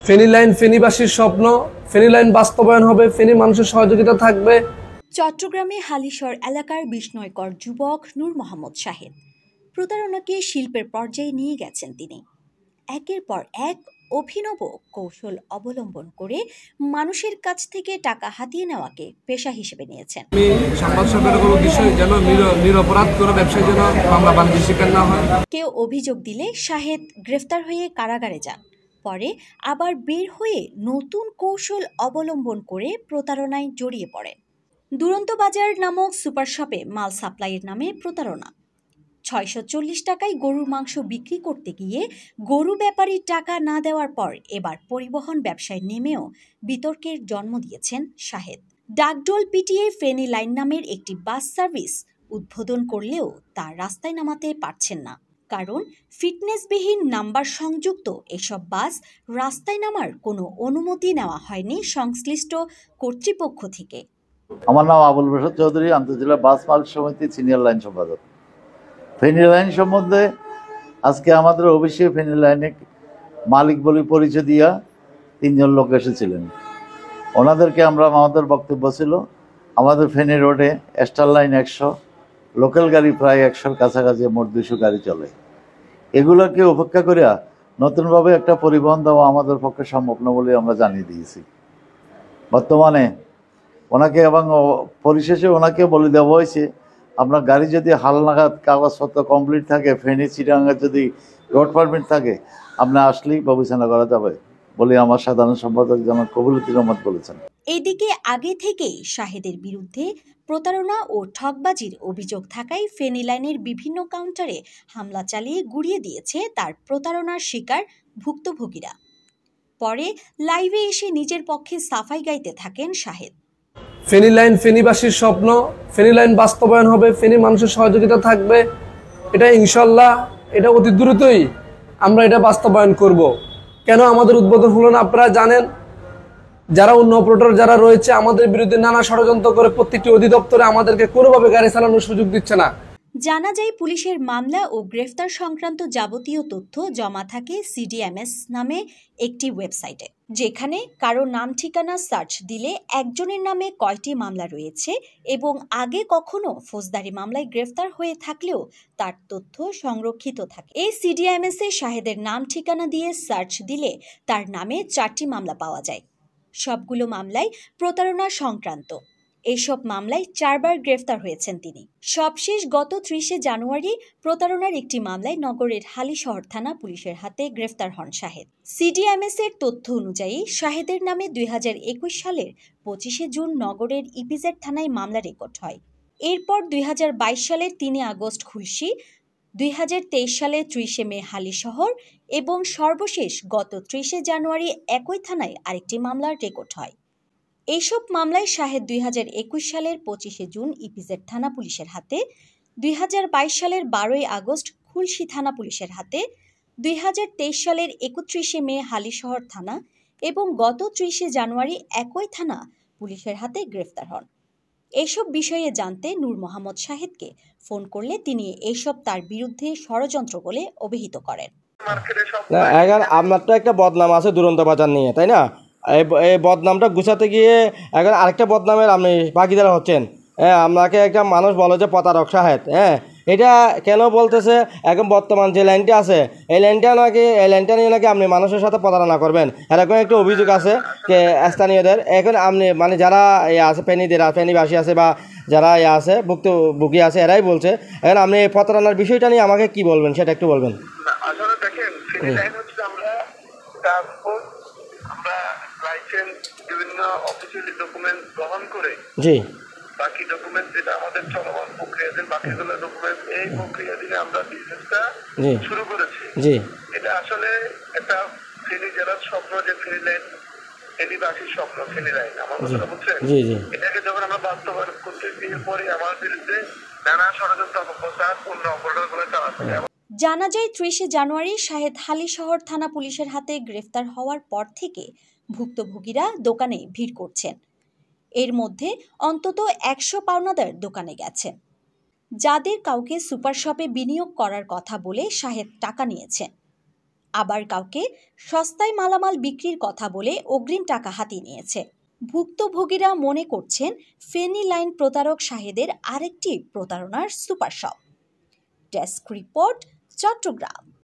Feni line ফেনীবাসীর স্বপ্ন, Feni line বাস্তবায়ন হবে, ফেনী মানুষের সহযোগিতা থাকবে। চট্টগ্রামে হালিশহর এলাকার বিস্ময়কর যুবক নূর মোহাম্মদ শাহেদ প্রতারণাকে শিল্পের পর্যায়ে নিয়ে গেছেন তিনি। একের পর এক অভিনব কৌশল অবলম্বন করে মানুষের কাছ থেকে টাকা হাতিয়ে নেওয়াকে পেশা হিসেবে নিয়েছেন। সংবাদ সম্মেলনের উদ্দেশ্য যেন নিরপরাধ কোনো ব্যবসায়ী যেন মামলা বাণিজ্যের শিকার না হয়। কেউ অভিযোগ দিলে শাহেদ গ্রেফতার হয়ে কারাগারে যান, পরে আবার বের হয়ে নতুন কৌশল অবলম্বন করে প্রতারণায় জড়িয়ে পড়েন। দুরন্ত বাজার নামক সুপার শপে মাল সাপ্লাইয়ের নামে প্রতারণা। ৬৪০ টাকায় গরুর মাংস বিক্রি করতে গিয়ে গরু ব্যাপারীর টাকা না দেওয়ার পর এবার পরিবহন ব্যবসায় নেমেও বিতর্কের জন্ম দিয়েছেন শাহেদ। ডাকডোল পিটিয়ে ফেনী লাইন নামের একটি বাস সার্ভিস উদ্বোধন করলেও তা রাস্তায় নামাতে পারছেন না, কারণ ফিটনেসবিহীন নাম্বার সংযুক্ত এসব বাস রাস্তায় নামার কোনো অনুমতি নেওয়া হয়নি সংশ্লিষ্ট কর্তৃপক্ষ থেকে। আমার নাম আবুল বাশার চৌধুরী, আন্তঃজেলা বাস মালিক সমিতি সিনিয়র লাইন সম্পাদক। ফেনী লাইন সম্বন্ধে আজকে আমাদের অবশ্যই ফেনী লাইনে মালিক বলে পরিচয় দিয়া ৩ জন লোক এসেছিলেন। ওনাদেরকে আমাদের বক্তব্য ছিল আমাদের ফেনী রোডে স্টার লাইন ১০০, লোকাল গাড়ি প্রায় ১০০-র কাছাকাছি, মোট ২০০ গাড়ি চলে। এগুলোকে উপেক্ষা করিয়া নতুনভাবে একটা পরিবহন দেওয়া আমাদের পক্ষে সম্ভব না বলে আমরা জানিয়ে দিয়েছি। বর্তমানে ওনাকে এবং পরিশেষে ওনাকে বলে দেওয়া হয়েছে আপনার গাড়ি যদি হালনাগাদ কাগজপত্র কমপ্লিট থাকে, ফেনী চিটাগাঙ্গের যদি রোড পারমিট থাকে, আপনি আসলেই বিবেচনা করা যাবে বলে আমার সাধারণ সম্পাদক জনাব কবিলুদ্দিন রহমান বলেছেন। এদিকে আগে থেকেই শাহেদের বিরুদ্ধে প্রতারণা ও ঠকবাজির অভিযোগ থাকায় ফেনী লাইনের বিভিন্ন কাউন্টারে হামলা চালিয়ে গুড়িয়ে দিয়েছে তার প্রতারণার শিকার ভুক্তভোগীরা। পরে লাইভে এসে নিজের পক্ষে সাফাই গাইতে থাকেন শাহেদ। ফেনী লাইন ফেনীবাসীর স্বপ্ন, ফেনী লাইন বাস্তবায়ন হবে, ফেনী মানুষের সহযোগিতা থাকবে। এটা ইনশাল্লাহ, এটা অতি দ্রুতই আমরা এটা বাস্তবায়ন করব। কেন আমাদের উদ্বোধন হলো না আপনারা জানেন। যারা অন্য অপারেটর যারা রয়েছে আমাদের বিরুদ্ধে নানা ষড়যন্ত্র করে প্রত্যেকটি অধিদপ্তরে আমাদেরকে কোনোভাবে গাড়ি চালানোর সুযোগ দিচ্ছে না। জানা যায় পুলিশের মামলা ও গ্রেফতার সংক্রান্ত যাবতীয় তথ্য জমা থাকে CDMS নামে একটি ওয়েবসাইটে, যেখানে কারো নাম ঠিকানা সার্চ দিলে একজনের নামে কয়টি মামলা রয়েছে এবং আগে কখনো ফৌজদারি মামলায় গ্রেফতার হয়ে থাকলেও তার তথ্য সংরক্ষিত থাকে। এই CDMS এ শাহেদের নাম ঠিকানা দিয়ে সার্চ দিলে তার নামে 4টি মামলা পাওয়া যায়। সবগুলো মামলায় প্রতারণা সংক্রান্ত। এইসব মামলায় 4 বার গ্রেফতার হয়েছেন তিনি। সবশেষ গত 30শে জানুয়ারি প্রতারণার একটি মামলায় নগরের হালিশহর থানা পুলিশের হাতে গ্রেফতার হন শাহেদ। CDMS এর তথ্য অনুযায়ী শাহেদের নামে 2021 সালের 25শে জুন নগরের EPZ থানায় মামলা রেকর্ড হয়। এরপর 2022 সালের 3 আগস্ট খুলশী, 2023 সালের 30শে মে হালিশহর এবং সর্বশেষ গত 30শে জানুয়ারি একই থানায় আরেকটি মামলার রেকর্ড হয়। এইসব মামলায় শাহেদ 2021 সালের 25শে জুন EPZ থানা পুলিশের হাতে, 2022 সালের 12ই আগস্ট খুলশী থানা পুলিশের হাতে, 2023 সালের 31শে মে হালিশহর থানা এবং গত 30শে জানুয়ারি একই থানা পুলিশের হাতে গ্রেফতার হন। এইসব বিষয়ে জানতে নূর মোহাম্মদ শাহেদকে ফোন করলে তিনি এইসব তার বিরুদ্ধে ষড়যন্ত্র বলে অভিহিত করেন। এখন আপনার তো একটা বদনাম আছে দুরন্ত বাজার নিয়ে, তাই না? এই বদনামটা গুছাতে গিয়ে এখন আরেকটা বদনামের আপনি ভাগিদার হচ্ছেন। আপনাকে একটা মানুষ বলে যে প্রতারক শাহেদ। এটা কেন বলতেছে? এখন বর্তমান যে লাইনটা আছে এই লাইনটা নিয়ে নাকি আপনি মানুষের সাথে প্রতারণা করবেন, এরকম একটা অভিযোগ আছে স্থানীয়দের। এখন আপনি মানে যারা আছে ফেনীবাসী আছে বা যারা আছে ভুক্তভোগী আছে এরাই বলছে। এখন আপনি এই প্রতারণার বিষয়টা নিয়ে আমাকে কি বলবেন সেটা একটু বলবেন। আসলে দেখেন, আমরা লাইসেন্স বিভিন্ন অফিসিয়ালি ডকুমেন্ট গ্রহণ করে জি বাকি ডকুমেন্ট যেটা আমাদের চলমান প্রক্রিয়াধীন, বাকিগুলো ডকুমেন্ট এই প্রক্রিয়াধীনে আমরা বিজনেসটা শুরু করেছি। জি, এটা আসলে একটা ফেনী জেলার স্বপ্ন যে ফেনী লাইন ফেনীবাসীর স্বপ্ন, ফেনী লাইন। আমার কথা বুঝছেন? এটাকে যখন আমরা বাস্তবায়ন করতে গিয়ে পরে আমার বিরুদ্ধে নানা ষড়যন্ত্র অপপ্রচার অন্য অপরাধগুলো চালাচ্ছে। জানা যায় 30শে জানুয়ারি শাহেদ হালিশহর থানা পুলিশের হাতে গ্রেফতার হওয়ার পর থেকে ভুক্তভোগীরা দোকানে ভিড় করছেন। এর মধ্যে অন্তত 100 পাওনাদার দোকানে গেছেন, যাদের কাউকে সুপার শপে বিনিয়োগ করার কথা বলে শাহেদ টাকা নিয়েছেন। আবার কাউকে সস্তায় মালামাল বিক্রির কথা বলে অগ্রিম টাকা হাতিয়ে নিয়েছে। ভুক্তভোগীরা মনে করছেন ফেনী লাইন প্রতারক শাহেদের আরেকটি প্রতারণার super shop. Desk report, Chittagong.